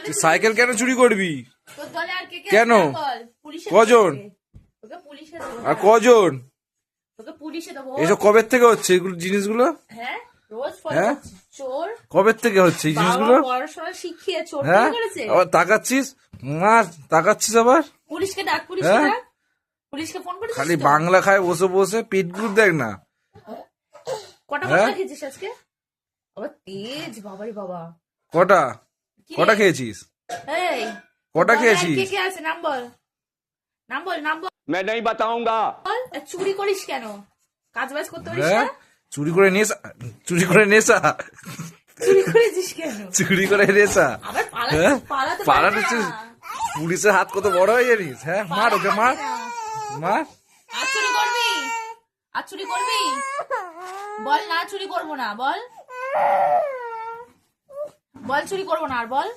তুই সাইকেল কেন চুরি করবি? কেন? কজন? আর কজন? এসব কবে থেকে হচ্ছে এগুলো জিনিসগুলো? হ্যাঁ কবে থেকে হচ্ছে এই জিনিসগুলো? হ্যাঁ আবার তাকাচ্ছিস, মার তাকাচ্ছিস আবার। পুলিশকে ডাক, হ্যাঁ পুলিশকে ফোন করে খালি বাংলা খায় বসে বসে, পেট গুলো দেখ না। কটা মশলা খেয়েছিস আজকে? আবার তেজ, বাবারে বাবা। কটা কটা খেয়েছিস? এই কটা খেয়েছিস? কে কে আছে নাম বল, নাম বল, নাম বল। मैं नहीं बताऊंगा। চুরি করিস কেন? কাজবাজ করতে পারিস হ্যাঁ না? চুরি করে নেশা, চুরি করে নেশা, চুরি করেছিস কেন? চুরি করে নেশা। আবার হ্যাঁ পালাতে পালাচ্ছিস, পুলিশের হাত কত বড় হয়ে জানিস? হ্যাঁ মার ওকে, মার মার। আর চুরি করবি? আর চুরি করবি? বল না চুরি করবো না, বল বল চুরি করবো না, আর বল।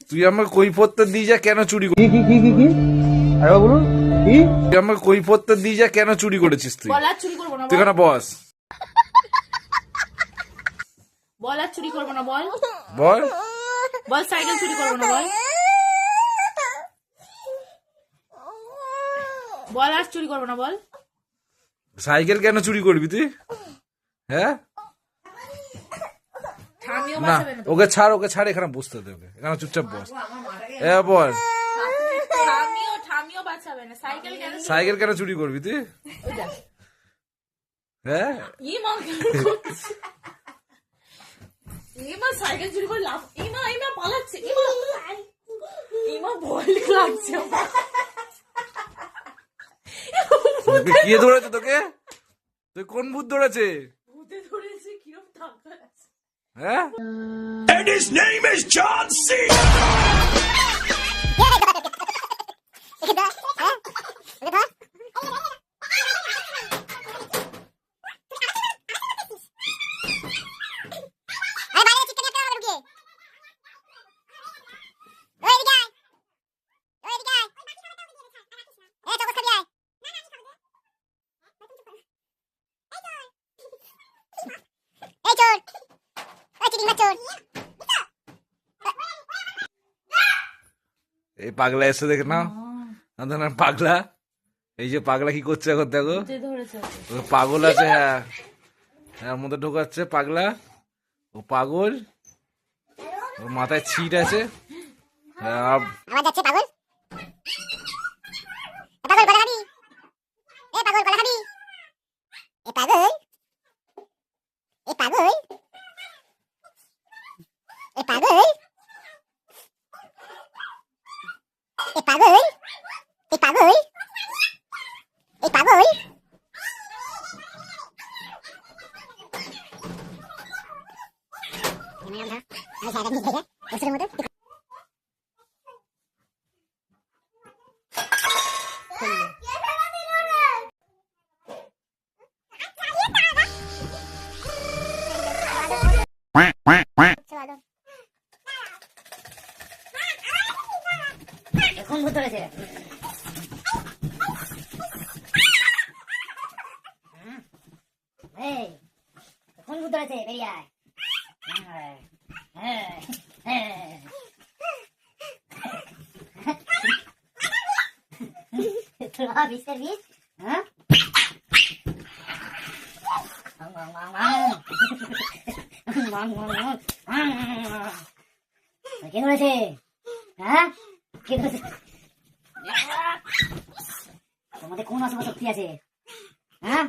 তুই আমার কৈফিয়তটা দিয়ে যা কেন চুরি কি কি কি কি কি আরে বলুন কি? তুই আমার কৈফিয়তটা দিয়ে যা কেন চুরি করেছিস তুই? বল আর চুরি করবো না, তুই বল। কেন বস? বল আর চুরি করবো না, বল বল বল সাইকেল চুরি করবো না, বল বল আর চুরি করবো না, বল। সাইকেল কেন চুরি করবি তুই? হ্যাঁ থামিও না বাঁচাবে না তো। ওকে ছাড়, ওকে ছাড়, এখানে বসতে দে ওকে, এখানে চুপচাপ বস। বল থামিও বাঁচাবে না। সাইকেল কেন? সাইকেল কেন চুরি করবি তুই? ওই দেখ। হ্যাঁ ইমা কেন করছিস? ইমা সাইকেল চুরি করে লাভ। ইমা পালাচ্ছে। ইমা ভয় লাগছে আমার। তোকে কে ধরেছে তোকে? তুই কোন ভূত ধরেছে? ভূতে ধরেছে, কিরম তাকাচ্ছে। হ্যাঁ And his name is John C. এই পাগলা এসে দেখে না, পাগলা, এই যে পাগলা কি করছে এখন দেখো, ভূতে ধরেছে ওকে। ও পাগল আছে। হ্যাঁ এর মধ্যে ঢোকাচ্ছে পাগলা, ও পাগল, ওর মাথায় ছিট আছে। আবার যাচ্ছে পাগল। পাগল গলা খাবি? পাগল গলা খাবি? পাগল, পাগল, পাগল, পাগল, পাগল, পাগল। এখন ভূত ধরেছে। এখন ভূত ধরেছে, বেরিয়ে আয়। বিস্তার বিষ, হ্যাঁ কে ধরেছে? হ্যাঁ কে ধরেছে? তোমাদের কোন অশুভ শক্তি আছে? হ্যাঁ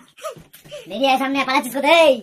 বেরিয়ে আয় সামনে, পালাচ্ছিস কোথায়?